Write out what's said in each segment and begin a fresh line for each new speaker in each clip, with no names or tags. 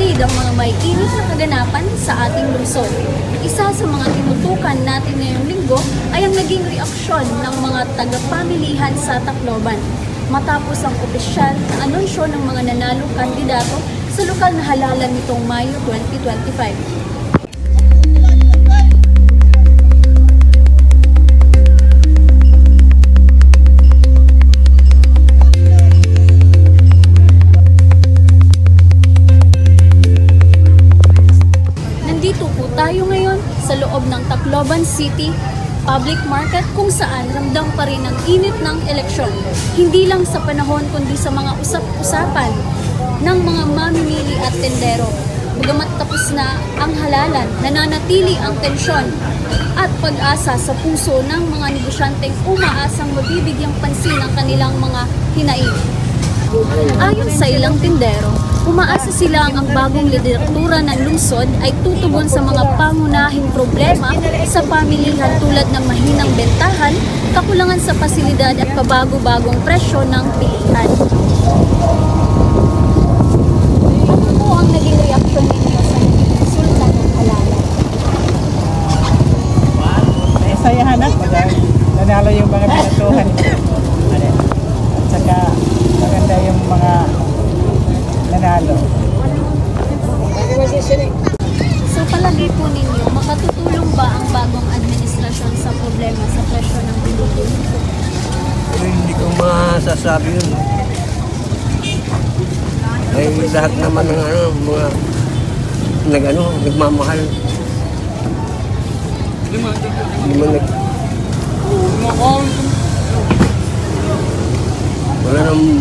ihatid ang mga may init na kaganapan sa ating lungsod. Isa sa mga tinutukan natin ngayong linggo ay ang naging reaksyon ng mga tagapamilihan sa Tacloban matapos ang opisyal na anunsyo ng mga nanalong kandidato sa lokal na halalan nitong Mayo 2025. Tayo ngayon sa loob ng Tacloban City Public Market kung saan ramdam pa rin ang init ng eleksyon. Hindi lang sa panahon kundi sa mga usap-usapan ng mga mamimili at tendero. Bagamat tapos na ang halalan, nananatili ang tensyon at pag-asa sa puso ng mga negosyanteng umaasang mabibigyang pansin ang kanilang mga hinaing. Ayon sa ilang tindero, umaasa sila ang bagong lideratura ng lungsod ay tutugon sa mga pangunahing problema sa pamilihan tulad ng mahinang bentahan, kakulangan sa pasilidad at pabago-bagong presyo ng pilihan. Ano po ang naging reaksyon ninyo sa resulta ng halalan?
Sayahan ako dahil nanalo yung mga binatuhan. At saka maganda yung mga nanalo.
So palagay po ninyo, makatutulong ba ang bagong administrasyon sa problema sa presyo ng bilihin?
Hindi ko masasabi yun. Ay lahat naman ng mga nagmamahal.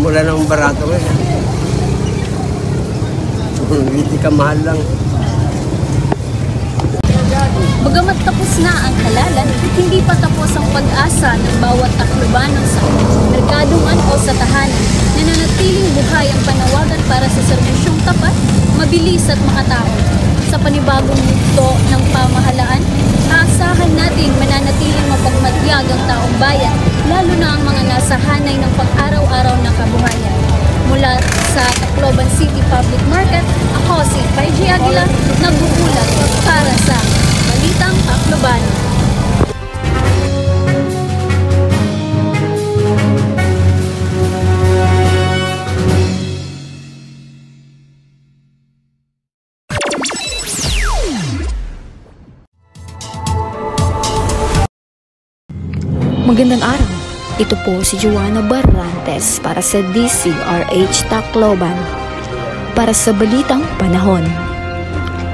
Wala nang barato ngayon. Hindi ka mahal lang.
Bagamat tapos na ang halalan, hindi pa tapos ang pag-asa ng bawat Taclobano sa merkado man o sa tahanan. Nananatiling buhay ang panawagan para sa serbisyong tapat, mabilis at makatao. Sa panibagong yugto ng pamahalaan, aasahan natin mananatiling mapagmatyag ang taong bayan, lalo na ang mga nasa hanay ng pang-araw-araw na kabuhayan. Mula sa Tacloban City Public Market, ako si Paige Aguila, nag-uulat para sa Balitang Taclobano.
Magandang araw. Ito po si Joanna Barrantes para sa DCRH Tacloban. Para sa Balitang Panahon.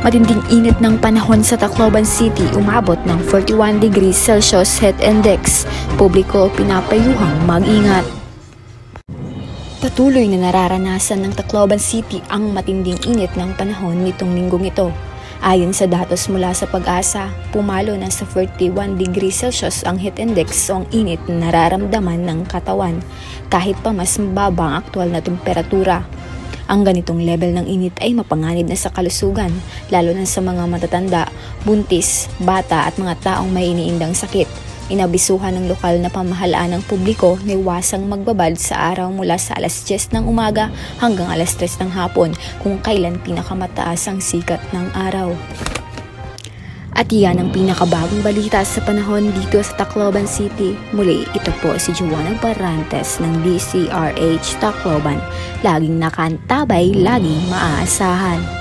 Matinding init ng panahon sa Tacloban City, umabot ng 41 degrees Celsius heat index. Publiko pinapayuhang mag-ingat. Patuloy na nararanasan ng Tacloban City ang matinding init ng panahon nitong linggong ito. Ayon sa datos mula sa Pag-asa, pumalo na sa 41 degrees Celsius ang heat index o ang init na nararamdaman ng katawan kahit pa mas mababa ang aktual na temperatura. Ang ganitong level ng init ay mapanganib na sa kalusugan, lalo na sa mga matatanda, buntis, bata at mga taong may iniindang sakit. Inabisuhan ng lokal na pamahalaan ng publiko na iwasang magbabad sa araw mula sa alas 10 ng umaga hanggang alas 3 ng hapon kung kailan pinakamataas ang sikat ng araw. At iyan ang pinakabagong balita sa panahon dito sa Tacloban City. Muli, ito po si Joanna Barrantes ng DCRH Tacloban. Laging nakantabay, laging maaasahan.